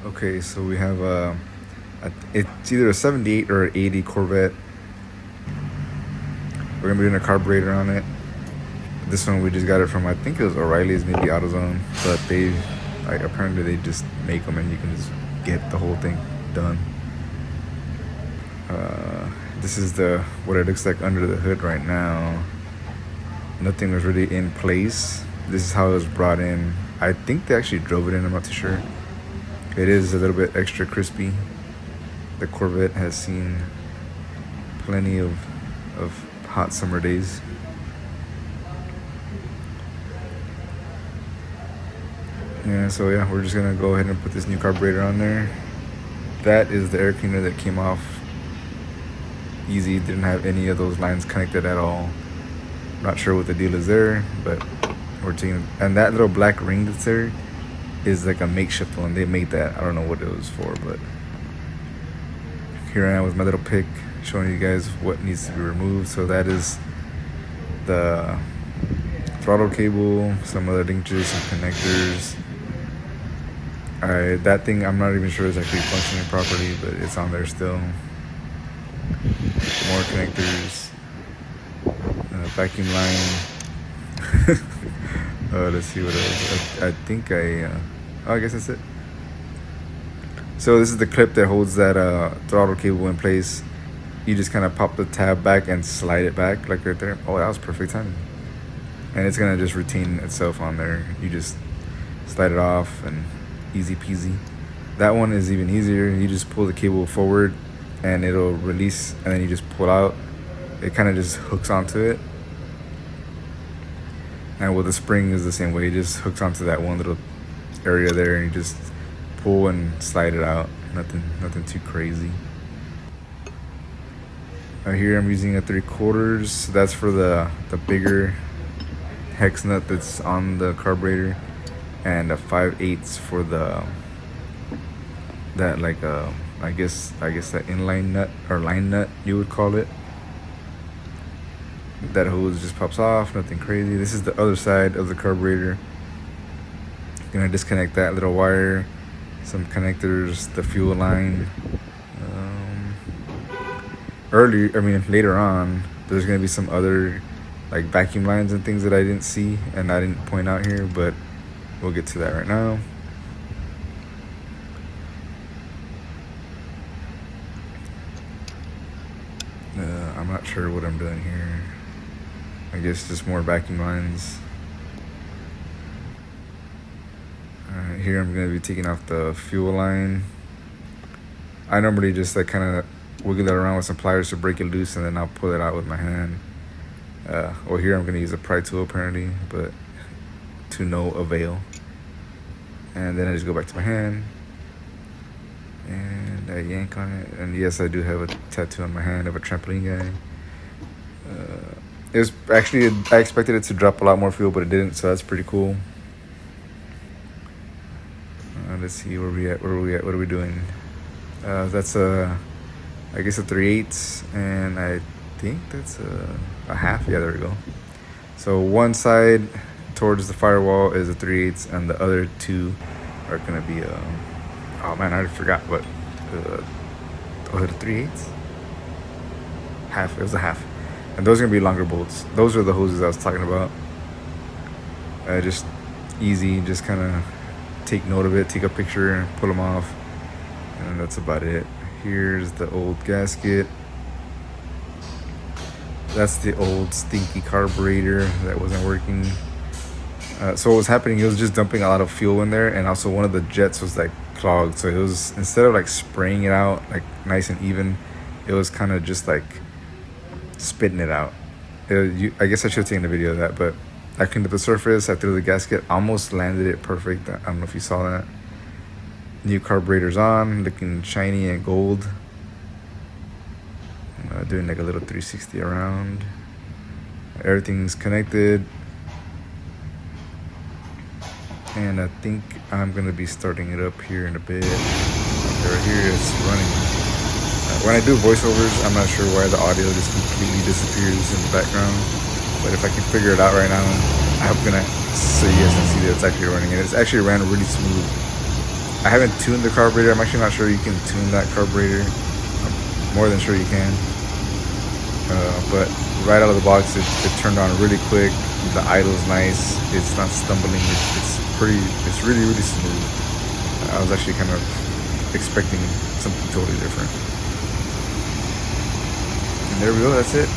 Okay, so we have it's either a 78 or an 80 Corvette. We're gonna be doing a carburetor on it. This one we just got it from, I think it was O'Reilly's, maybe AutoZone, but they apparently they just make them and you can just get the whole thing done. This is what it looks like under the hood right now. Nothing was really in place. This is how it was brought in. I think they actually drove it in, I'm not too sure. It is a little bit extra crispy. The Corvette has seen plenty of hot summer days. Yeah, so yeah, we're just gonna go ahead and put this new carburetor on there. That is the air cleaner that came off easy. Didn't have any of those lines connected at all. Not sure what the deal is there, but we're taking, and that little black ring that's there is like a makeshift one. They made that. I don't know what it was for, but here I am with my little pick showing you guys what needs to be removed. So that is the throttle cable, some other linkages, some connectors. Alright, that thing I'm not even sure is actually functioning properly, but it's on there still. More connectors, vacuum line. Let's see what else. I think I guess that's it. So this is the clip that holds that throttle cable in place. You just kind of pop the tab back and slide it back like right there. Oh, that was perfect timing. And it's gonna just retain itself on there. You just slide it off and easy peasy. That one is even easier. You just pull the cable forward and it'll release, and then you just pull out. It kind of just hooks onto it. And with the spring is the same way. It just hooks onto that one little area there, and you just pull and slide it out. Nothing too crazy. Right here I'm using a 3/4. That's for the bigger hex nut that's on the carburetor, and a 5/8 for that like I guess that inline nut or line nut you would call it. That hose just pops off, nothing crazy. This is the other side of the carburetor. Gonna disconnect that little wire, some connectors, the fuel line. Later on, there's gonna be some other like vacuum lines and things that I didn't see and I didn't point out here, but we'll get to that right now. I'm not sure what I'm doing here. I guess just more vacuum lines. Alright, here I'm going to be taking off the fuel line. I normally just like kind of wiggle it around with some pliers to break it loose, and then I'll pull it out with my hand. Well, here I'm going to use a pry tool apparently, but to no avail. And then I just go back to my hand and I yank on it. And yes, I do have a tattoo on my hand of a trampoline guy. It was actually, I expected it to drop a lot more fuel, but it didn't, so that's pretty cool. Let's see where we at. What are we doing? That's I guess a 3/8, and I think that's a half. Yeah, there we go. So one side towards the firewall is a 3/8, and the other two are gonna be oh man, I forgot what. Was it a 3/8? Half. It was a half. And those are gonna be longer bolts. Those are the hoses I was talking about. Just easy, just kind of take note of it, take a picture, pull them off, and that's about it. Here's the old gasket. That's the old stinky carburetor that wasn't working. So what was happening, it was just dumping a lot of fuel in there, and also one of the jets was like clogged. So it was, instead of like spraying it out like nice and even, it was kind of just like spitting it out. I guess I should have taken a video of that, but I cleaned up the surface, I threw the gasket, almost landed it perfect. I don't know if you saw that. New carburetor's on, looking shiny and gold. Doing like a little 360 around. Everything's connected. And I think I'm gonna be starting it up here in a bit. Right here it's running. When I do voiceovers, I'm not sure why the audio just completely disappears in the background. But if I can figure it out right now, I'm gonna, so you guys can see that it's actually running. And it's actually ran really smooth. I haven't tuned the carburetor. I'm actually not sure you can tune that carburetor. I'm more than sure you can. But right out of the box, it turned on really quick. The idle's nice. It's not stumbling. It's really, really smooth. I was actually kind of expecting something totally different. And there we go, that's it.